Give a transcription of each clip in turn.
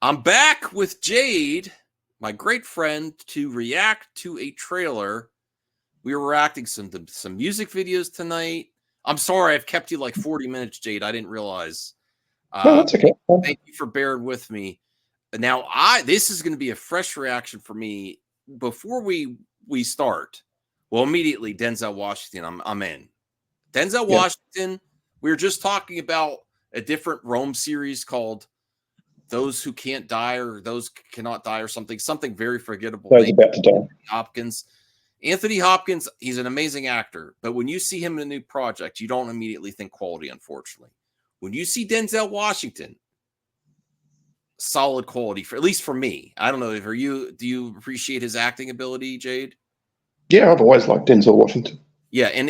I'm back with Jade, my great friend, to react to a trailer. We were reacting to some music videos tonight. I'm sorry I've kept you like 40 minutes, Jade. I didn't realize. No, that's okay. Thank you for bearing with me. Now, this is going to be a fresh reaction for me. Before we start, well, immediately Denzel Washington. I'm in. Denzel Washington. We were just talking about a different Rome series called Those Who Can't Die or Those Cannot Die or something very forgettable. Those About to Die. Anthony Hopkins, he's an amazing actor, but when you see him in a new project, you don't immediately think quality, unfortunately. When you see Denzel Washington, solid quality, for at least for me. I don't know, for you, do you appreciate his acting ability, Jade? Yeah, I've always liked Denzel Washington. Yeah, and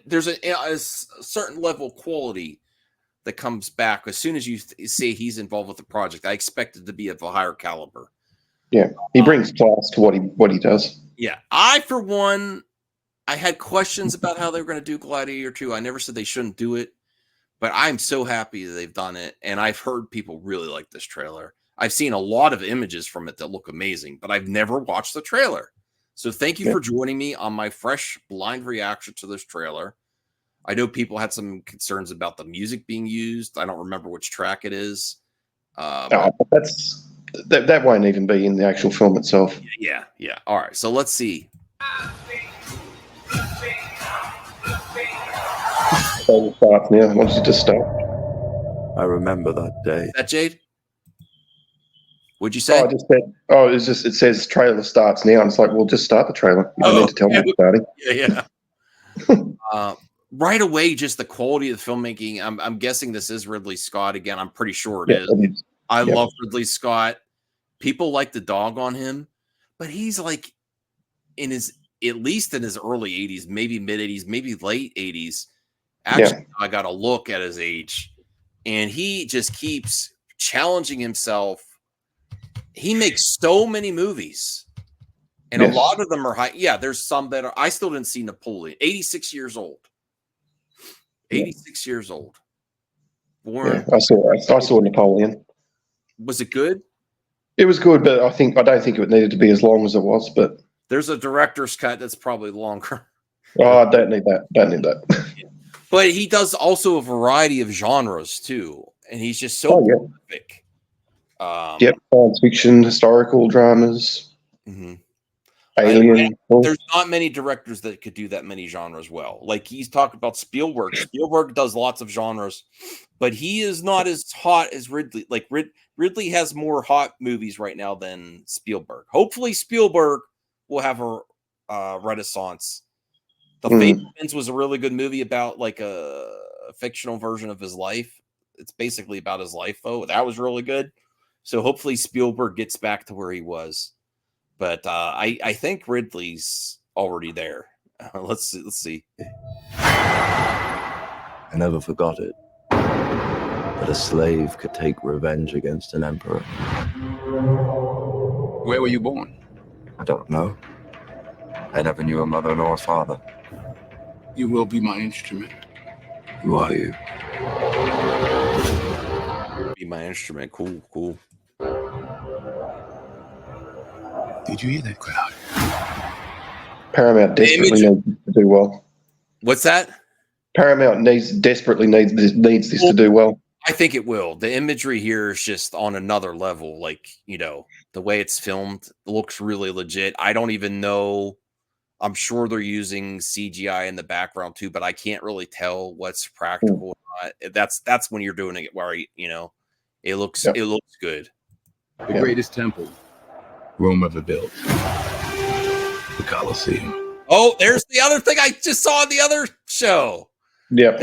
there's a certain level of quality that comes back as soon as you say he's involved with the project. I expect it to be of a higher caliber. Yeah, he brings class to what he does. Yeah, I, for one, I had questions about how they were going to do Gladiator 2. I never said they shouldn't do it, but I'm so happy that they've done it, and I've heard people really like this trailer. I've seen a lot of images from it that look amazing, but I've never watched the trailer. So thank you for joining me on my fresh, blind reaction to this trailer. I know people had some concerns about the music being used. I don't remember which track it is. That won't even be in the actual film itself. Yeah. All right, so let's see. So it starts now. Once you just start. I remember that day. Is that Jade? What'd you say? I just said, it says trailer starts now. And it's like, well, just start the trailer. You don't need to tell me it's starting. Yeah. Right away, just the quality of the filmmaking. I'm guessing this is Ridley Scott again. I'm pretty sure it is. I love Ridley Scott. People like the dog on him, but he's like at least in his early 80s, maybe mid 80s, maybe late 80s. Actually, I got to look at his age, and he just keeps challenging himself. He makes so many movies, and a lot of them are high. Yeah, there's some that are. I still didn't see Napoleon. 86 years old. 86 years old. Born. Yeah, I saw Napoleon. Was it good? It was good, but I don't think it needed to be as long as it was. But there's a director's cut that's probably longer. Oh, I don't need that. Don't need that. But he does also a variety of genres too, and he's just so prolific. Science fiction, historical dramas, Alien. There's not many directors that could do that many genres well. Like he's talking about Spielberg. Spielberg does lots of genres, but he is not as hot as Ridley. Like Ridley has more hot movies right now than Spielberg. Hopefully, Spielberg will have a renaissance. The Fabelmans was a really good movie about like a fictional version of his life. It's basically about his life, though. That was really good. So hopefully Spielberg gets back to where he was. But I think Ridley's already there. Let's see. I never forgot it. That a slave could take revenge against an emperor. Where were you born? I don't know. I never knew a mother nor a father. You will be my instrument. Who are you? Be my instrument. Cool. Did you hear that crowd? Paramount desperately needs to do well. What's that? Paramount desperately needs this to do well. I think it will. The imagery here is just on another level. Like, the way it's filmed looks really legit. I don't even know. I'm sure they're using CGI in the background too, but I can't really tell what's practical or not. That's when you're doing it where it looks good. The greatest temple Rome ever built. The Colosseum. Oh, there's the other thing I just saw in the other show. Yep.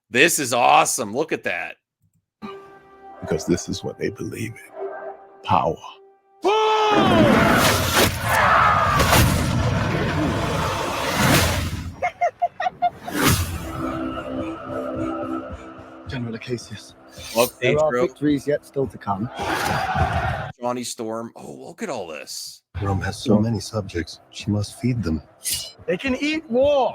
This is awesome. Look at that. Because this is what they believe in. Power. General Acacius. There are victories yet still to come. Johnny Storm. Oh, look at all this. Rome has so many subjects. She must feed them. They can eat war.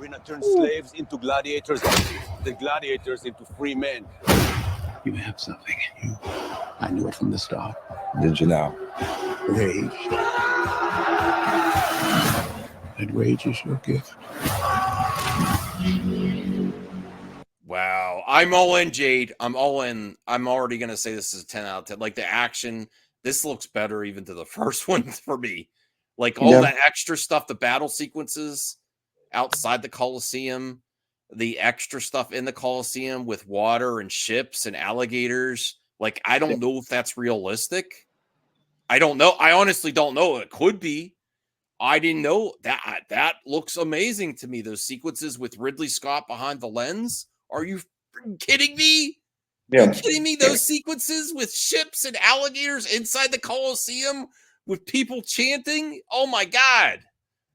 arena turns slaves into gladiators, the gladiators into free men. You have something. I knew it from the start. Did you now? Rage. That rage is your gift. Wow. I'm all in, Jade. I'm all in. I'm already going to say this is a 10 out of 10. Like the action, this looks better even to the first one for me. Like all that extra stuff, the battle sequences outside the Colosseum, the extra stuff in the Colosseum with water and ships and alligators. Like, I don't know if that's realistic. I don't know. I honestly don't know. It could be. I didn't know that. That looks amazing to me. Those sequences with Ridley Scott behind the lens. Are you kidding me? Are you kidding me? Those sequences with ships and alligators inside the Colosseum with people chanting. Oh my God.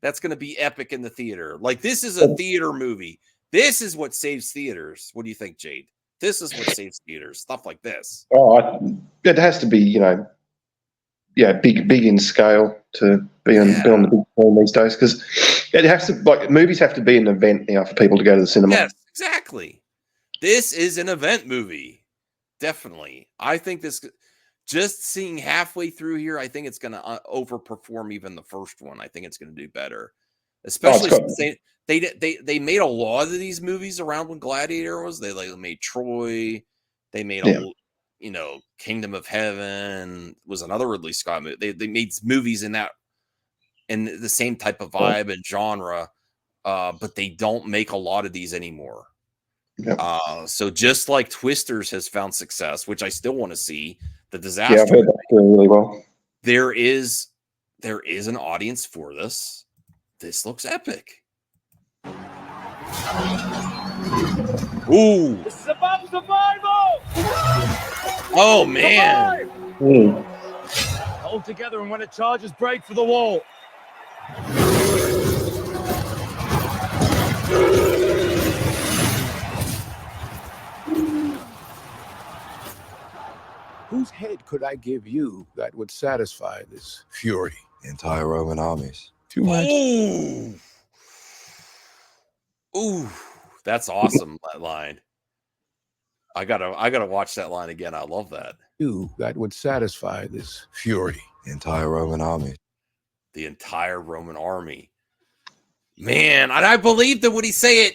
That's going to be epic in the theater. Like, this is a theater movie. This is what saves theaters. What do you think, Jade? This is what saves theaters. Stuff like this. Oh, it has to be, you know, big in scale to be on the big screen these days, because it has to, like, movies have to be an event now for people to go to the cinema. Yes, exactly. This is an event movie. Definitely. I think this, just seeing halfway through here, I think it's going to overperform even the first one. I think it's going to do better, especially since they made a lot of these movies around when Gladiator was. They made Troy. They made Kingdom of Heaven was another Ridley Scott movie. They made movies in the same type of vibe and genre, but they don't make a lot of these anymore. So just like Twisters has found success, which I still want to see, the disaster. Yeah, I've heard that doing really well. There is an audience for this. This looks epic. Ooh. This is about survival! Oh, man. Hold together, and when it charges, break for the wall. Whose head could I give you that would satisfy this fury? The entire Roman armies. Too much. Ooh, that's awesome. That line. I gotta watch that line again. I love that. You that would satisfy this fury. The entire Roman army. The entire Roman army. Man, and I believe that when he say it.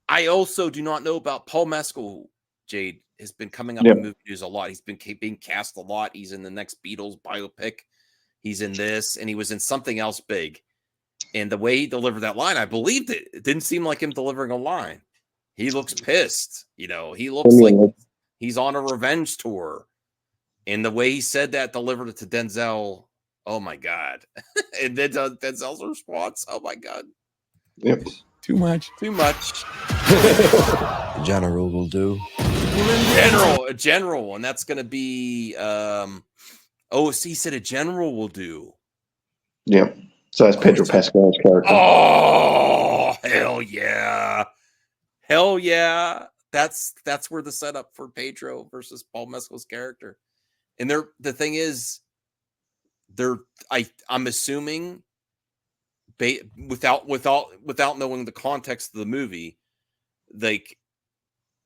I also do not know about Paul Mescal. Jade has been coming up in movie news a lot. He's been being cast a lot. He's in the next Beatles biopic. He's in this, and he was in something else big. And the way he delivered that line, I believed it. It didn't seem like him delivering a line. He looks pissed. You know, he looks like he's on a revenge tour. And the way he said that, delivered it to Denzel. Oh my God. And then Denzel's response. Oh my God. Yep. Too much. Too much. The general will do. A general. And that's going to be, he said a general will do. Yeah. So that's Pedro Pascal's character. Oh, hell yeah. Hell yeah. That's where the setup for Pedro versus Paul Mescal's character. And the thing is, I'm assuming without knowing the context of the movie, like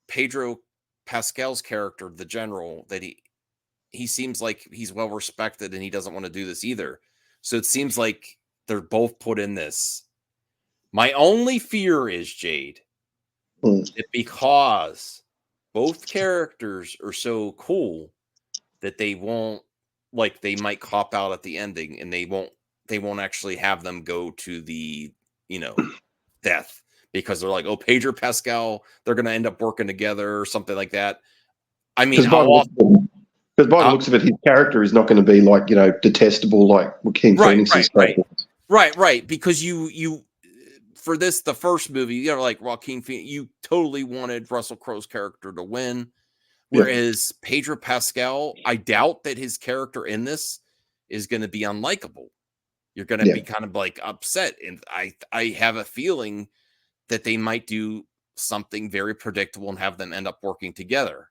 Pedro Pascal's character, the general, that he seems like he's well respected and he doesn't want to do this either. So it seems like they're both put in this. My only fear is, Jade, that because both characters are so cool that they might cop out at the ending and they won't actually have them go to the, death, because they're like, oh, Pedro Pascal, they're going to end up working together or something like that. I mean, because by the looks of it, his character is not going to be like, detestable like Joaquin Phoenix's character. Right. Because you for this, the first movie, like Joaquin Phoenix, you totally wanted Russell Crowe's character to win. Whereas Pedro Pascal, I doubt that his character in this is going to be unlikable. You're going to be kind of like upset. And I have a feeling that they might do something very predictable and have them end up working together.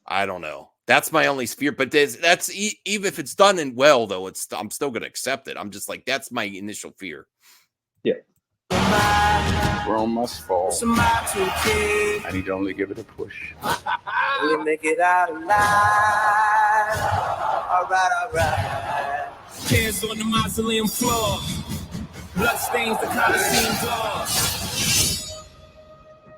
I don't know. That's my only fear. But that's even if it's done and well, though, I'm still going to accept it. I'm just like, that's my initial fear. Yeah. Rome must fall. I need to only give it a push. We make it out alive. All right. Hands on the mausoleum floor. Blood stains the Colosseum doors.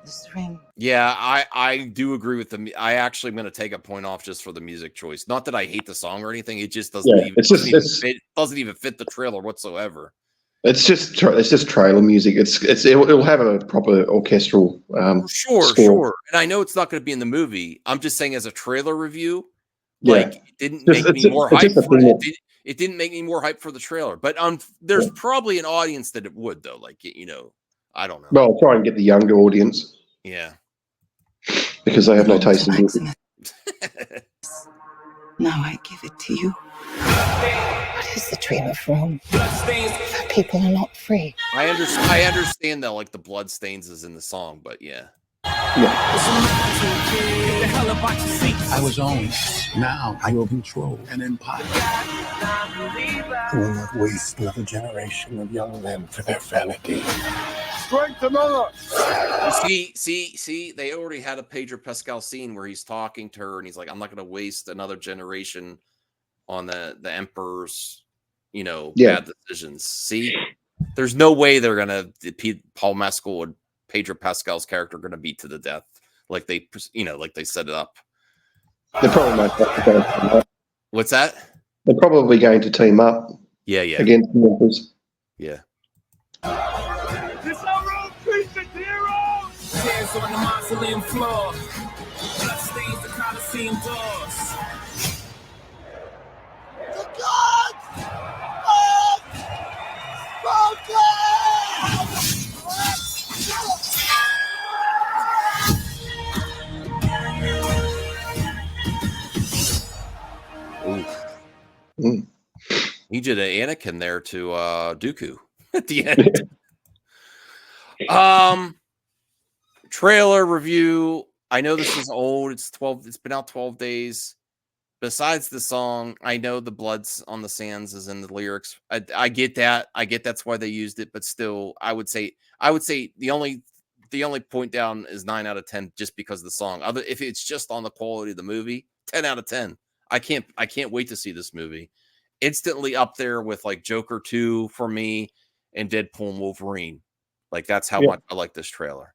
This ring. Yeah, I do agree with them. I actually am going to take a point off just for the music choice. Not that I hate the song or anything. It just doesn't doesn't even fit the trailer whatsoever. It's just trailer music. It'll have a proper orchestral. Sure. And I know it's not going to be in the movie. I'm just saying, as a trailer review, like it didn't make me more hyped for it. It didn't make me more hyped for the trailer. But there's probably an audience that it would, though. Like, I don't know. Well, I'll try and get the younger audience. Yeah, because they have no taste in music. Now I give it to you. What is the trailer from? People are not free. I understand that, like, the blood stains is in the song, but yeah. I was owned. Now I will control an empire. I will not waste another generation of young men for their vanity. Strength among us. See, they already had a Pedro Pascal scene where he's talking to her and he's like, I'm not going to waste another generation on the Emperor's, bad decisions. See, there's no way they're going to, Paul Mescal and Pedro Pascal's character are going to beat to the death. Like they set it up. They're probably What's that? They're probably going to team up. Yeah. Against the Emperors. Yeah. This our own creature heroes. Hands on the mausoleum floor. Blood stains the Colosseum doors. The gods of He did an Anakin there to Dooku at the end. Trailer review. I know this is old. It's been out 12 days. Besides the song, I know the bloods on the sands is in the lyrics. I get that. I get that's why they used it, but still, I would say the only point down is 9 out of 10 just because of the song. If it's just on the quality of the movie, 10 out of 10. I can't wait to see this movie. Instantly up there with like Joker 2 for me and Deadpool and Wolverine. Like that's how much I like this trailer.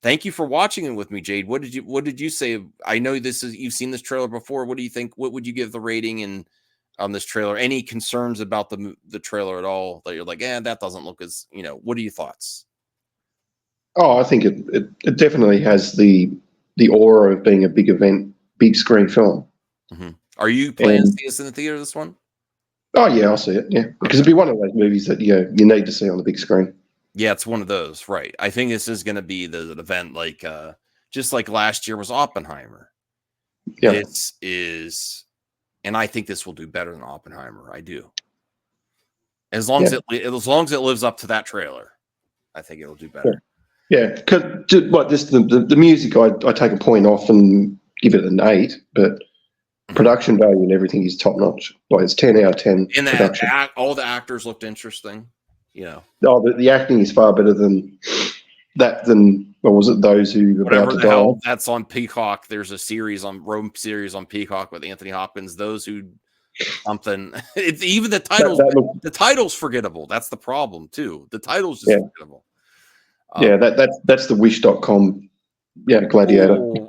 Thank you for watching it with me, Jade. What did you say? I know you've seen this trailer before. What do you think? What would you give the rating on this trailer? Any concerns about the trailer at all that you're like, that doesn't look as, what are your thoughts? Oh, I think it definitely has the aura of being a big event, big screen film. Mm-hmm. Are you planning to see this in the theater, this one? Oh, yeah, I'll see it, yeah. Because it'd be one of those movies that you need to see on the big screen. Yeah, it's one of those, right. I think this is going to be the event like just like last year was Oppenheimer. Yeah. This is, and I think this will do better than Oppenheimer. I do. As long as it lives up to that trailer, I think it'll do better. Yeah, because the music, I take a point off and give it an 8, but production value and everything is top notch. Like it's 10 out of 10. And all the actors looked interesting. Oh, the acting is far better than what was it? Those who whatever the hell that's on Peacock. There's a Rome series on Peacock with Anthony Hopkins. Those who something. It's even the titles. The title's forgettable. That's the problem too. The title's just forgettable. That's the Wish.com. Yeah, Gladiator. No,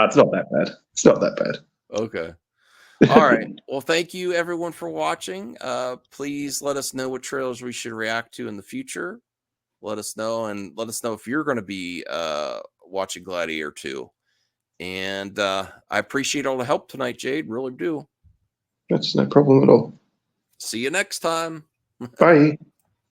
it's not that bad. It's not that bad. Okay. All right. Well, thank you everyone for watching. Please let us know what trailers we should react to in the future. Let us know if you're going to be watching Gladiator 2. And I appreciate all the help tonight, Jade. Really do. That's no problem at all. See you next time. Bye.